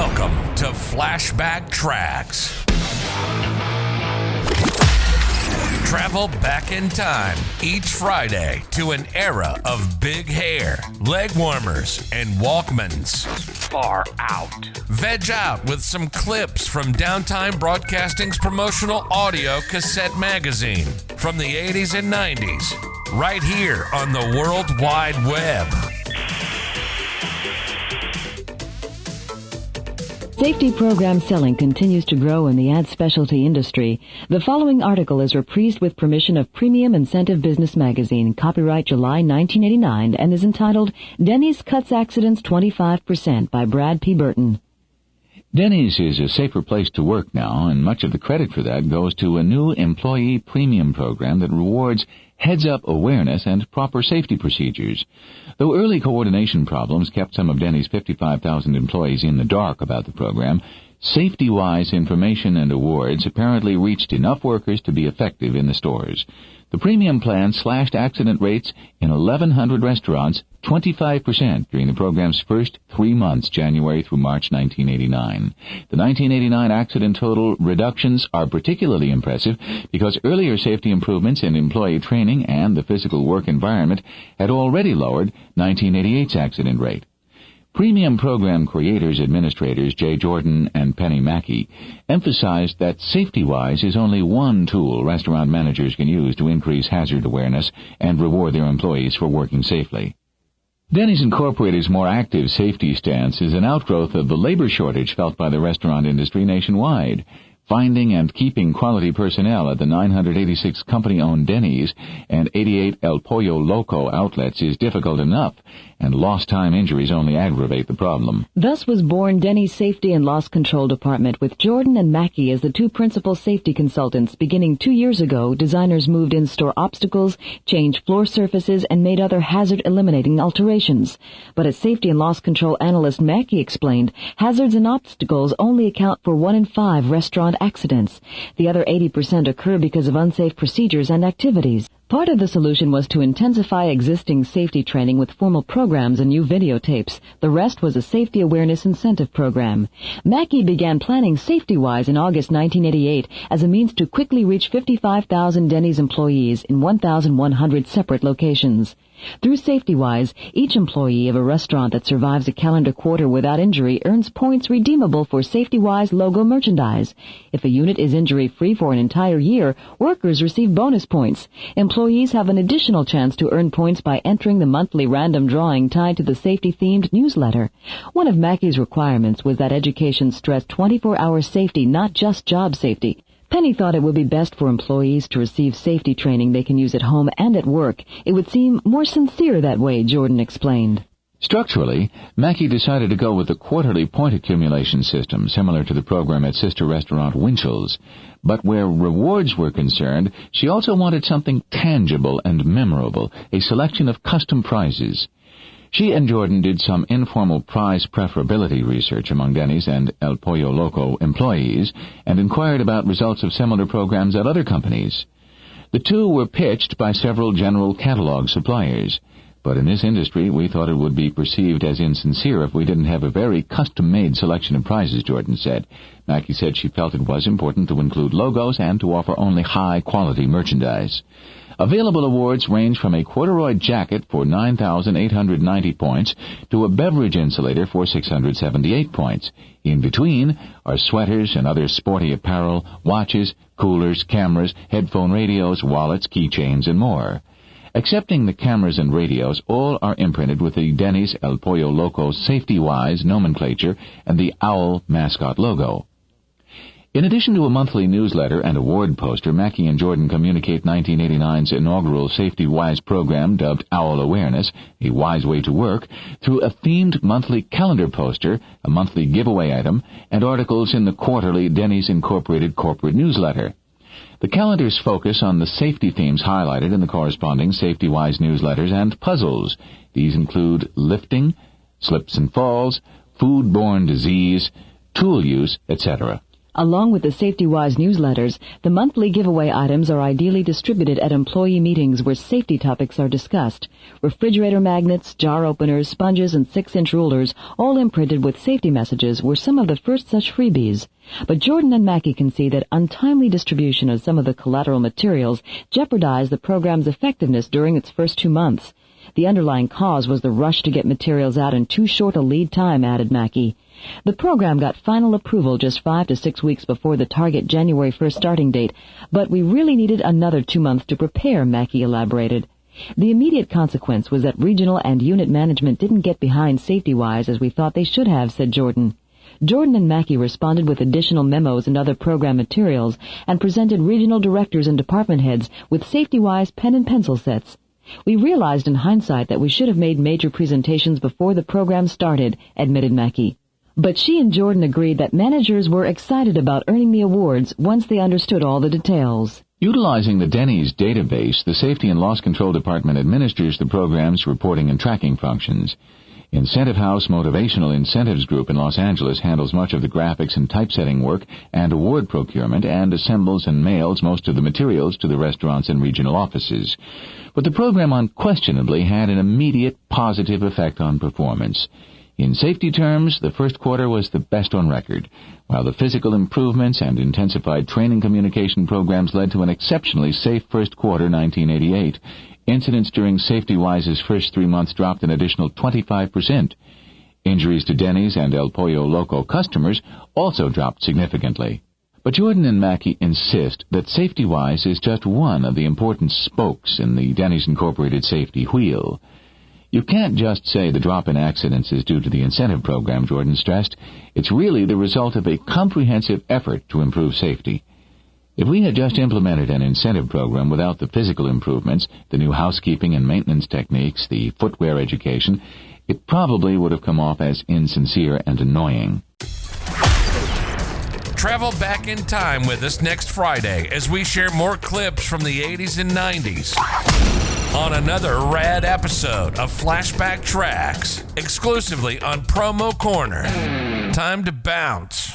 Welcome to Flashback Tracks. Travel back in time each Friday to an era of big hair, leg warmers, and Walkmans. Far out. Veg out with some clips from Downtime Broadcasting's promotional audio cassette magazine from the 80s and 90s, right here on the World Wide Web. Safety program selling continues to grow in the ad specialty industry. The following article is reprised with permission of Premium Incentive Business Magazine, copyright July 1989, and is entitled Denny's Cuts Accidents 25% by Brad P. Burton. Denny's is a safer place to work now, and much of the credit for that goes to a new employee premium program that rewards heads-up awareness and proper safety procedures. Though early coordination problems kept some of Denny's 55,000 employees in the dark about the program, safety-wise information and awards apparently reached enough workers to be effective in the stores. The premium plan slashed accident rates in 1,100 restaurants 25% during the program's first 3 months, January through March 1989. The 1989 accident total reductions are particularly impressive because earlier safety improvements in employee training and the physical work environment had already lowered 1988's accident rate. Premium program creators, administrators Jay Jordan and Penny Mackey emphasized that safety-wise is only one tool restaurant managers can use to increase hazard awareness and reward their employees for working safely. Denny's Incorporated's more active safety stance is an outgrowth of the labor shortage felt by the restaurant industry nationwide. Finding and keeping quality personnel at the 986 company-owned Denny's and 88 El Pollo Loco outlets is difficult enough, and lost-time injuries only aggravate the problem. Thus was born Denny's Safety and Loss Control Department, with Jordan and Mackey as the two principal safety consultants. Beginning 2 years ago, designers moved in-store obstacles, changed floor surfaces, and made other hazard-eliminating alterations. But as safety and loss control analyst Mackey explained, hazards and obstacles only account for 1 in 5 restaurant accidents. The other 80% occur because of unsafe procedures and activities. Part of the solution was to intensify existing safety training with formal programs and new videotapes. The rest was a safety awareness incentive program. Mackey began planning Safety-Wise in August 1988 as a means to quickly reach 55,000 Denny's employees in 1,100 separate locations. Through Safety-Wise, each employee of a restaurant that survives a calendar quarter without injury earns points redeemable for Safety-Wise logo merchandise. If a unit is injury-free for an entire year, workers receive bonus points. Employees have an additional chance to earn points by entering the monthly random drawing tied to the safety-themed newsletter. One of Mackey's requirements was that education stress 24-hour safety, not just job safety. Penny thought it would be best for employees to receive safety training they can use at home and at work. It would seem more sincere that way, Jordan explained. Structurally, Mackey decided to go with a quarterly point accumulation system, similar to the program at sister restaurant Winchell's. But where rewards were concerned, she also wanted something tangible and memorable, a selection of custom prizes. She and Jordan did some informal prize preferability research among Denny's and El Pollo Loco employees and inquired about results of similar programs at other companies. The two were pitched by several general catalog suppliers. But in this industry, we thought it would be perceived as insincere if we didn't have a very custom-made selection of prizes, Jordan said. Mackey said she felt it was important to include logos and to offer only high-quality merchandise. Available awards range from a corduroy jacket for 9,890 points to a beverage insulator for 678 points. In between are sweaters and other sporty apparel, watches, coolers, cameras, headphone radios, wallets, keychains, and more. Excepting the cameras and radios, all are imprinted with the Denny's El Pollo Loco Safety-Wise nomenclature and the owl mascot logo. In addition to a monthly newsletter and award poster, Mackey and Jordan communicate 1989's inaugural Safety-Wise program dubbed Owl Awareness, a wise way to work, through a themed monthly calendar poster, a monthly giveaway item, and articles in the quarterly Denny's Incorporated corporate newsletter. The calendars focus on the safety themes highlighted in the corresponding Safety-Wise newsletters and puzzles. These include lifting, slips and falls, foodborne disease, tool use, etc. Along with the SafetyWise newsletters, the monthly giveaway items are ideally distributed at employee meetings where safety topics are discussed. Refrigerator magnets, jar openers, sponges, and 6-inch rulers, all imprinted with safety messages, were some of the first such freebies. But Jordan and Mackie can see that untimely distribution of some of the collateral materials jeopardized the program's effectiveness during its first 2 months. The underlying cause was the rush to get materials out in too short a lead time, added Mackie. The program got final approval just 5 to 6 weeks before the target January 1st starting date, but we really needed another 2 months to prepare, Mackie elaborated. The immediate consequence was that regional and unit management didn't get behind SafetyWise as we thought they should have, said Jordan. Jordan and Mackie responded with additional memos and other program materials and presented regional directors and department heads with SafetyWise pen and pencil sets. We realized in hindsight that we should have made major presentations before the program started, admitted Mackie. But she and Jordan agreed that managers were excited about earning the awards once they understood all the details. Utilizing the Denny's database, the Safety and Loss Control Department administers the program's reporting and tracking functions. Incentive House Motivational Incentives Group in Los Angeles handles much of the graphics and typesetting work and award procurement and assembles and mails most of the materials to the restaurants and regional offices. But the program unquestionably had an immediate positive effect on performance. In safety terms, the first quarter was the best on record, while the physical improvements and intensified training communication programs led to an exceptionally safe first quarter 1988. Incidents during SafetyWise's first 3 months dropped an additional 25%. Injuries to Denny's and El Pollo Loco customers also dropped significantly. But Jordan and Mackie insist that SafetyWise is just one of the important spokes in the Denny's Incorporated safety wheel. You can't just say the drop in accidents is due to the incentive program, Jordan stressed. It's really the result of a comprehensive effort to improve safety. If we had just implemented an incentive program without the physical improvements, the new housekeeping and maintenance techniques, the footwear education, it probably would have come off as insincere and annoying. Travel back in time with us next Friday as we share more clips from the 80s and 90s on another rad episode of Flashback Tracks, exclusively on Promo Corner. Time to bounce.